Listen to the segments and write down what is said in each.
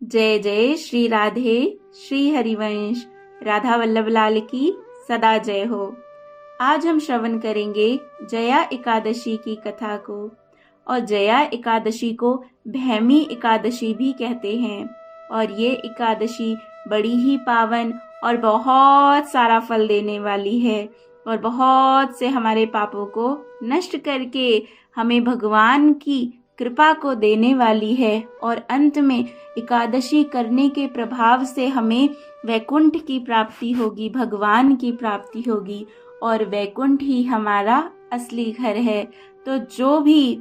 जय जय श्री राधे श्री हरिवंश। राधा वल्लभ लाल की सदा जय हो। आज हम श्रवण करेंगे जया एकादशी की कथा को। और जया एकादशी को भैमी एकादशी भी कहते हैं। और ये एकादशी बड़ी ही पावन और बहुत सारा फल देने वाली है और बहुत से हमारे पापों को नष्ट करके हमें भगवान की कृपा को देने वाली है। और अंत में एकादशी करने के प्रभाव से हमें वैकुंठ की प्राप्ति होगी, भगवान की प्राप्ति होगी और वैकुंठ ही हमारा असली घर है। तो जो भी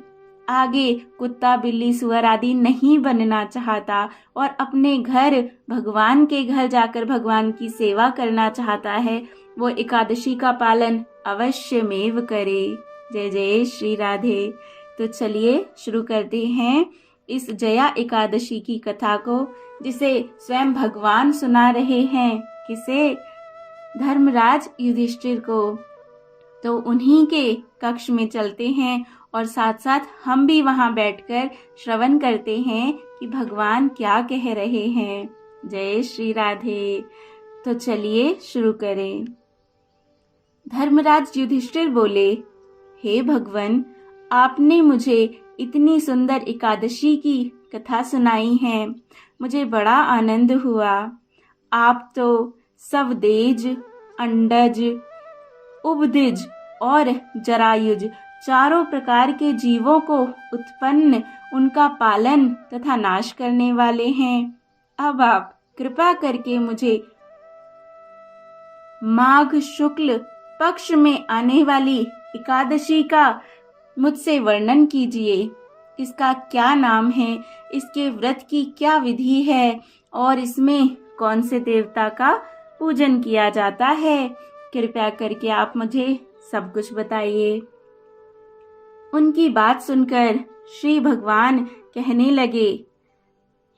आगे कुत्ता बिल्ली सुअर आदि नहीं बनना चाहता और अपने घर भगवान के घर जाकर भगवान की सेवा करना चाहता है, वो एकादशी का पालन अवश्यमेव करे। जय जय श्री राधे। तो चलिए शुरू करते हैं इस जया एकादशी की कथा को, जिसे स्वयं भगवान सुना रहे हैं। किसे? धर्मराज युधिष्ठिर को। तो उन्हीं के कक्ष में चलते हैं और साथ साथ हम भी वहां बैठकर श्रवण करते हैं कि भगवान क्या कह रहे हैं। जय श्री राधे। तो चलिए शुरू करें। धर्मराज युधिष्ठिर बोले, हे भगवान, आपने मुझे इतनी सुंदर एकादशी की कथा सुनाई है, मुझे बड़ा आनंद हुआ। आप तो स्वदेज, अंडज, उभदिज और जरायुज चारों प्रकार के जीवों को उत्पन्न, उनका पालन तथा नाश करने वाले हैं। अब आप कृपा करके मुझे माघ शुक्ल पक्ष में आने वाली एकादशी का मुझसे वर्णन कीजिए। इसका क्या नाम है, इसके व्रत की क्या विधि है और इसमें कौन से देवता का पूजन किया जाता है। कृपया करके आप मुझे सब कुछ बताइए। उनकी बात सुनकर श्री भगवान कहने लगे,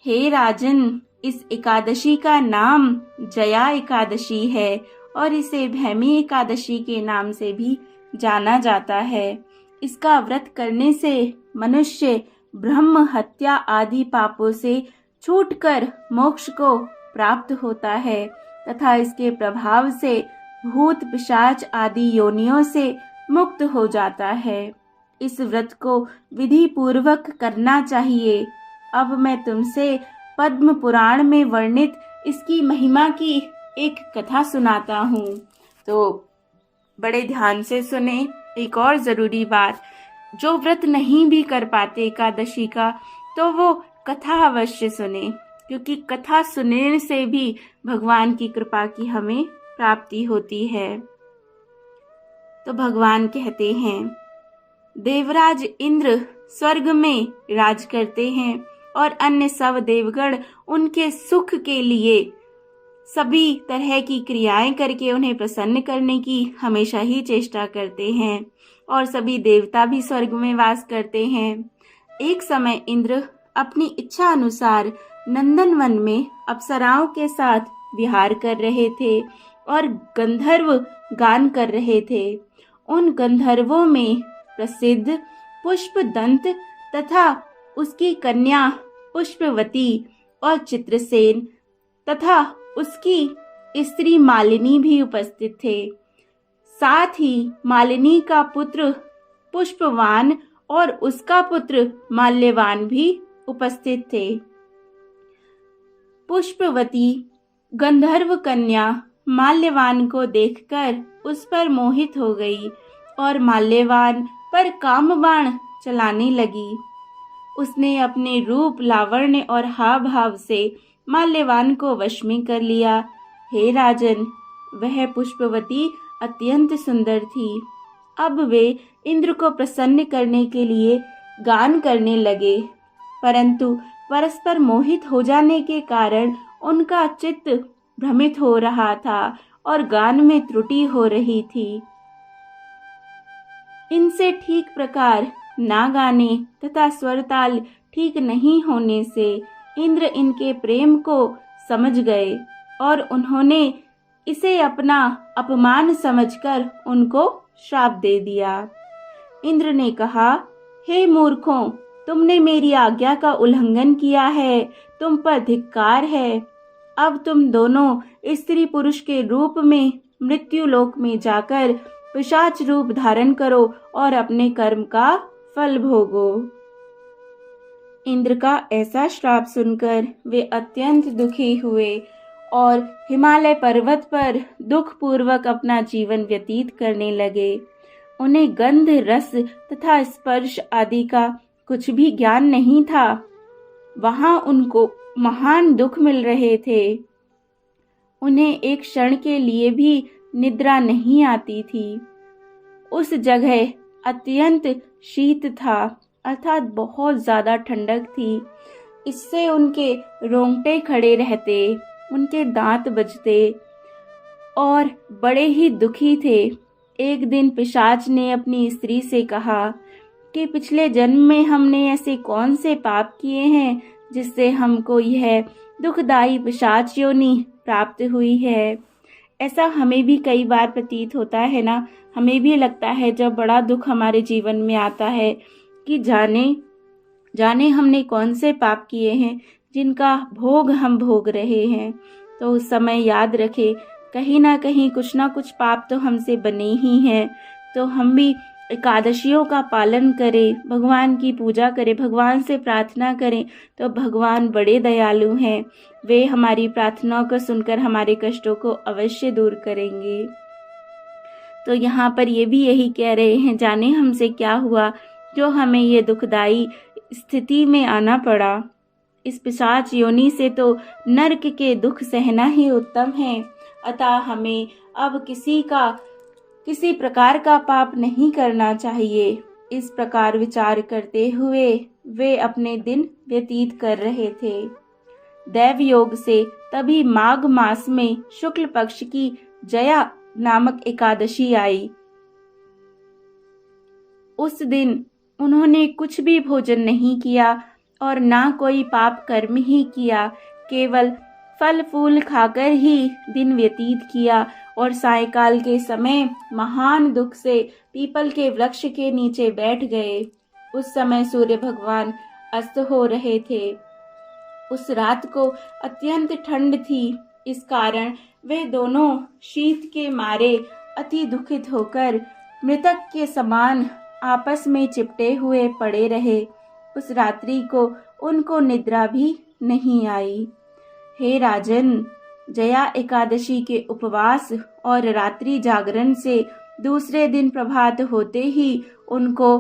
हे राजन, इस एकादशी का नाम जया एकादशी है और इसे भैमी एकादशी के नाम से भी जाना जाता है। इसका व्रत करने से मनुष्य ब्रह्म हत्या आदि पापों से छूटकर मोक्ष को प्राप्त होता है तथा इसके प्रभाव से भूत पिशाच आदि योनियों से मुक्त हो जाता है। इस व्रत को विधि पूर्वक करना चाहिए। अब मैं तुमसे पद्म पुराण में वर्णित इसकी महिमा की एक कथा सुनाता हूँ। तो बड़े ध्यान से सुने। एक और जरूरी बात, जो व्रत नहीं भी कर पाते एकादशी का, तो वो कथा अवश्य सुने, क्योंकि कथा सुनने से भी भगवान की कृपा की हमें प्राप्ति होती है। तो भगवान कहते हैं, देवराज इंद्र स्वर्ग में राज करते हैं और अन्य सब देवगण उनके सुख के लिए सभी तरह की क्रियाएं करके उन्हें प्रसन्न करने की हमेशा ही चेष्टा करते हैं। और सभी देवता भी स्वर्ग में वास करते हैं। एक समय इंद्र अपनी इच्छा अनुसार नंदनवन में अप्सराओं के साथ विहार कर रहे थे और गंधर्व गान कर रहे थे। उन गंधर्वों में प्रसिद्ध पुष्पदंत तथा उसकी कन्या पुष्पवती और चित्रसेन तथा उसकी स्त्री मालिनी भी उपस्थित थे। साथ ही मालिनी का पुत्र पुष्पवान और उसका पुत्र माल्यवान भी उपस्थित थे। पुष्पवती गंधर्व कन्या माल्यवान को देखकर उस पर मोहित हो गई और माल्यवान पर कामबाण चलाने लगी। उसने अपने रूप, लावण्य और हाव भाव से माल्यवान को वश में कर लिया। हे राजन, वह पुष्पवती अत्यंत सुंदर थी। अब वे इंद्र को प्रसन्न करने के लिए गान करने लगे, परंतु परस्पर मोहित हो जाने के कारण उनका चित्त भ्रमित हो रहा था और गान में त्रुटि हो रही थी। इनसे ठीक प्रकार ना गाने तथा स्वरताल ठीक नहीं होने से इंद्र इनके प्रेम को समझ गए और उन्होंने इसे अपना अपमान समझकर उनको श्राप दे दिया। इंद्र ने कहा, हे मूर्खों, तुमने मेरी आज्ञा का उल्लंघन किया है, तुम पर धिक्कार है। अब तुम दोनों स्त्री पुरुष के रूप में मृत्यु लोक में जाकर पिशाच रूप धारण करो और अपने कर्म का फल भोगो। इंद्र का ऐसा श्राप सुनकर वे अत्यंत दुखी हुए और हिमालय पर्वत पर दुख पूर्वक अपना जीवन व्यतीत करने लगे। उन्हें गंध, रस तथा स्पर्श आदि का कुछ भी ज्ञान नहीं था। वहां उनको महान दुख मिल रहे थे। उन्हें एक क्षण के लिए भी निद्रा नहीं आती थी। उस जगह अत्यंत शीत था, अर्थात बहुत ज्यादा ठंडक थी। इससे उनके रोंगटे खड़े रहते, उनके दांत बजते और बड़े ही दुखी थे। एक दिन पिशाच ने अपनी स्त्री से कहा कि पिछले जन्म में हमने ऐसे कौन से पाप किए हैं जिससे हमको यह दुखदायी पिशाच योनि प्राप्त हुई है। ऐसा हमें भी कई बार प्रतीत होता है ना। हमें भी लगता है जब बड़ा दुख हमारे जीवन में आता है कि जाने हमने कौन से पाप किए हैं जिनका भोग हम भोग रहे हैं। तो उस समय याद रखें, कहीं ना कहीं कुछ ना कुछ पाप तो हमसे बने ही हैं। तो हम भी एकादशियों का पालन करें, भगवान की पूजा करें, भगवान से प्रार्थना करें, तो भगवान बड़े दयालु हैं। वे हमारी प्रार्थनाओं को सुनकर हमारे कष्टों को अवश्य दूर करेंगे। तो यहाँ पर ये भी यही कह रहे हैं, जाने हमसे क्या हुआ जो हमें ये दुखदाई स्थिति में आना पड़ा। इस पिशाच योनि से तो नरक के दुख सहना ही उत्तम है। अतः हमें अब किसी प्रकार का पाप नहीं करना चाहिए। इस प्रकार विचार करते हुए वे अपने दिन व्यतीत कर रहे थे। दैव योग से तभी माघ मास में शुक्ल पक्ष की जया नामक एकादशी आई। उस दिन उन्होंने कुछ भी भोजन नहीं किया और ना कोई पाप कर्म ही किया, केवल फल फूल खाकर ही दिन व्यतीत किया और सायंकाल के समय महान दुख से पीपल के वृक्ष के नीचे बैठ गए। उस समय सूर्य भगवान अस्त हो रहे थे। उस रात को अत्यंत ठंड थी, इस कारण वे दोनों शीत के मारे अति दुखित होकर मृतक के समान आपस में चिपटे हुए पड़े रहे। उस रात्रि को उनको निद्रा भी नहीं आई। हे राजन, जया एकादशी के उपवास और रात्रि जागरण से दूसरे दिन प्रभात होते ही उनको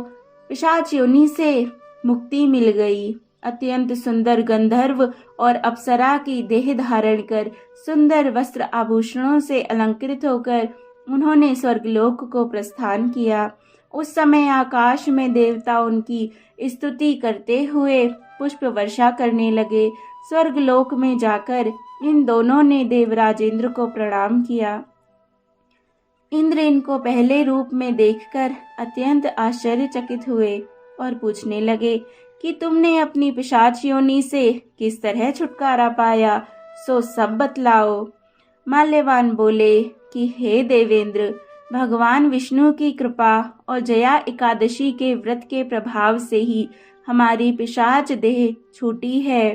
पिशाच योनि से मुक्ति मिल गई। अत्यंत सुंदर गंधर्व और अप्सरा की देह धारण कर सुंदर वस्त्र आभूषणों से अलंकृत होकर उन्होंने स्वर्गलोक को प्रस्थान किया। उस समय आकाश में देवता उनकी स्तुति करते हुए पुष्प वर्षा करने लगे। स्वर्गलोक में जाकर इन दोनों ने देवराज इंद्र को प्रणाम किया। इंद्र इनको पहले रूप में देखकर अत्यंत आश्चर्यचकित हुए और पूछने लगे कि तुमने अपनी पिशाच योनि से किस तरह छुटकारा पाया, सो सब बतलाओ। माल्यवान बोले कि हे देवेंद्र, भगवान विष्णु की कृपा और जया एकादशी के व्रत के प्रभाव से ही हमारी पिशाच देह छूटी है।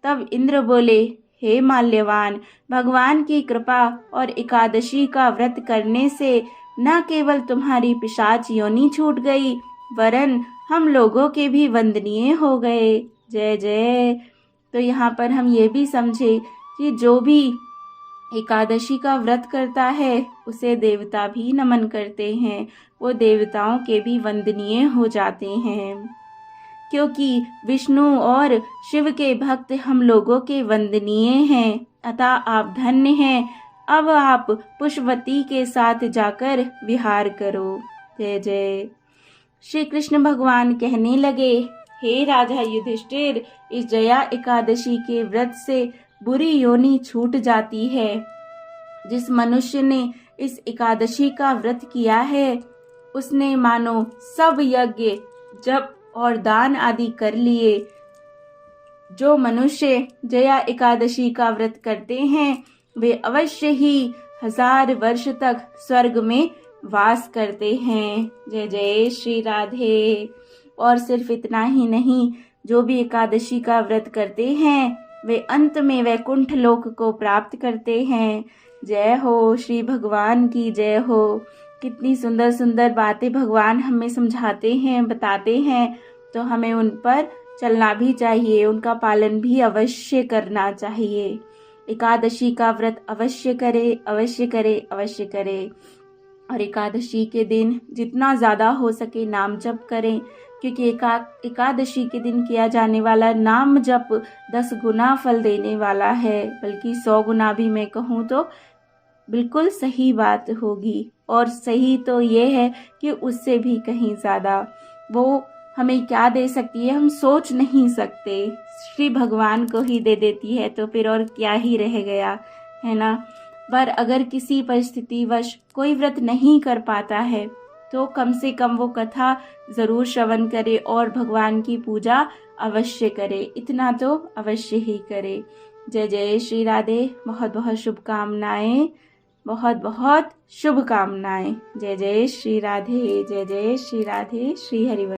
तब इंद्र बोले, हे माल्यवान, भगवान की कृपा और एकादशी का व्रत करने से न केवल तुम्हारी पिशाच योनि छूट गई, वरन हम लोगों के भी वंदनीय हो गए। जय जय। तो यहाँ पर हम ये भी समझे कि जो भी एकादशी का व्रत करता है उसे देवता भी नमन करते हैं, वो देवताओं के भी वंदनीय हो जाते हैं, क्योंकि विष्णु और शिव के भक्त हम लोगों के वंदनीय हैं। अतः आप धन्य हैं। अब आप पुष्पवती के साथ जाकर विहार करो। जय जय। श्री कृष्ण भगवान कहने लगे, हे राजा युधिष्ठिर, इस जया एकादशी के व्रत से बुरी योनि छूट जाती है। जिस मनुष्य ने इस एकादशी का व्रत किया है उसने मानो सब यज्ञ, जप और दान आदि कर लिए। जो मनुष्य जया एकादशी का व्रत करते हैं वे अवश्य ही 1000 वर्ष तक स्वर्ग में वास करते हैं। जय जय श्री राधे। और सिर्फ इतना ही नहीं, जो भी एकादशी का व्रत करते हैं वे अंत में वैकुंठ लोक को प्राप्त करते हैं। जय हो, श्री भगवान की जय हो। कितनी सुंदर सुंदर बातें भगवान हमें समझाते हैं, बताते हैं, तो हमें उन पर चलना भी चाहिए, उनका पालन भी अवश्य करना चाहिए। एकादशी का व्रत अवश्य करे, अवश्य करे, अवश्य करे। और एकादशी के दिन जितना ज़्यादा हो सके नाम जप करें, क्योंकि एकादशी के दिन किया जाने वाला नाम जप 10 गुना फल देने वाला है, बल्कि 100 गुना भी मैं कहूँ तो बिल्कुल सही बात होगी। और सही तो ये है कि उससे भी कहीं ज़्यादा वो हमें क्या दे सकती है हम सोच नहीं सकते। श्री भगवान को ही दे देती है तो फिर और क्या ही रह गया, है ना। पर अगर किसी परिस्थितिवश कोई व्रत नहीं कर पाता है तो कम से कम वो कथा ज़रूर श्रवण करे और भगवान की पूजा अवश्य करे, इतना तो अवश्य ही करे। जय जय श्री राधे। बहुत बहुत शुभकामनाएं, बहुत बहुत शुभकामनाएं। जय जय श्री राधे, जय जय श्री राधे। श्री हरिवंश।